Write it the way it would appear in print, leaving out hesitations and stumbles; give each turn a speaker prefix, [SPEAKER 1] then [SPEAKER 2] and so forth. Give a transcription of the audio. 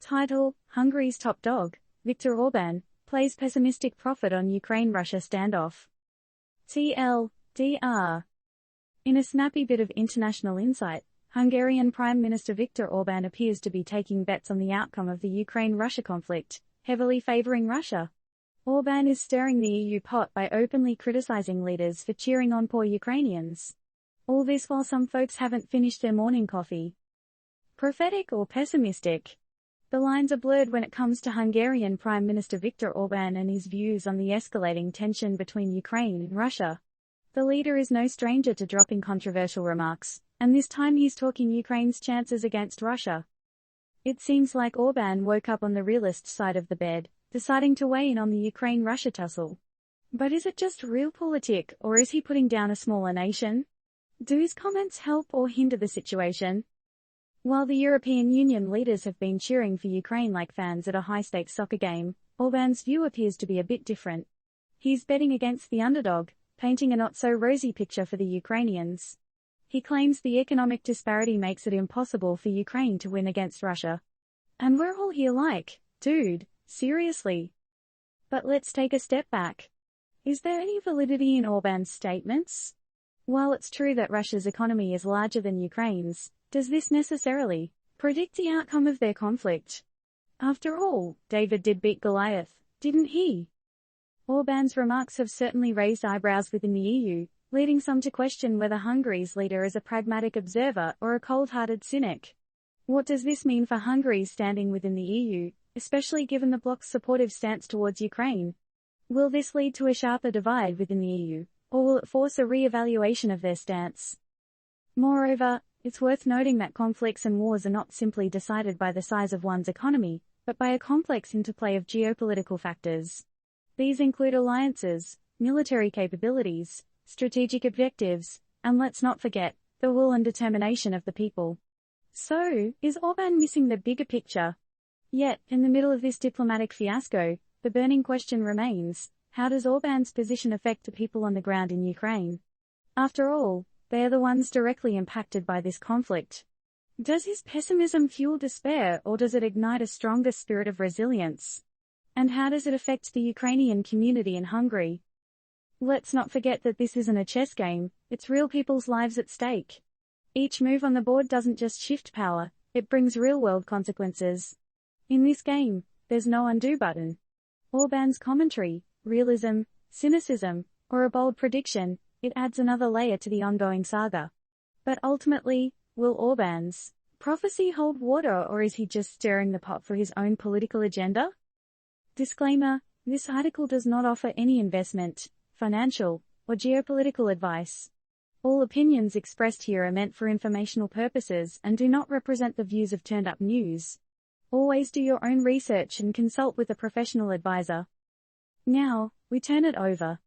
[SPEAKER 1] Title: Hungary's top dog, Viktor Orban, plays pessimistic prophet on Ukraine-Russia standoff. TLDR. In a snappy bit of international insight, Hungarian Prime Minister Viktor Orban appears to be taking bets on the outcome of the Ukraine-Russia conflict, heavily favoring Russia. Orban is stirring the EU pot by openly criticizing leaders for cheering on poor Ukrainians. All this while some folks haven't finished their morning coffee. Prophetic or pessimistic? The lines are blurred when it comes to Hungarian Prime Minister Viktor Orban and his views on the escalating tension between Ukraine and Russia. The leader is no stranger to dropping controversial remarks, and this time he's talking Ukraine's chances against Russia. It seems like Orban woke up on the realist side of the bed, deciding to weigh in on the Ukraine-Russia tussle. But is it just realpolitik, or is he putting down a smaller nation? Do his comments help or hinder the situation? While the European Union leaders have been cheering for Ukraine like fans at a high-stakes soccer game, Orban's view appears to be a bit different. He's betting against the underdog, painting a not-so-rosy picture for the Ukrainians. He claims the economic disparity makes it impossible for Ukraine to win against Russia. And we're all here like, dude, seriously? But let's take a step back. Is there any validity in Orban's statements? While it's true that Russia's economy is larger than Ukraine's, does this necessarily predict the outcome of their conflict? After all, David did beat Goliath, didn't he? Orban's remarks have certainly raised eyebrows within the EU, leading some to question whether Hungary's leader is a pragmatic observer or a cold-hearted cynic. What does this mean for Hungary's standing within the EU, especially given the bloc's supportive stance towards Ukraine? Will this lead to a sharper divide within the EU, or will it force a re-evaluation of their stance? Moreover, it's worth noting that conflicts and wars are not simply decided by the size of one's economy, but by a complex interplay of geopolitical factors. These include alliances, military capabilities, strategic objectives, and let's not forget, the will and determination of the people. So, is Orban missing the bigger picture? Yet, in the middle of this diplomatic fiasco, the burning question remains, how does Orban's position affect the people on the ground in Ukraine? After all, they are the ones directly impacted by this conflict. Does his pessimism fuel despair, or does it ignite a stronger spirit of resilience? And how does it affect the Ukrainian community in Hungary? Let's not forget that this isn't a chess game, it's real people's lives at stake. Each move on the board doesn't just shift power, it brings real-world consequences. In this game, there's no undo button. Orban's commentary, realism, cynicism, or a bold prediction, it adds another layer to the ongoing saga. But ultimately, will Orban's prophecy hold water, or is he just stirring the pot for his own political agenda? Disclaimer: this article does not offer any investment, financial, or geopolitical advice. All opinions expressed here are meant for informational purposes and do not represent the views of Turned Up News. Always do your own research and consult with a professional advisor. Now, we turn it over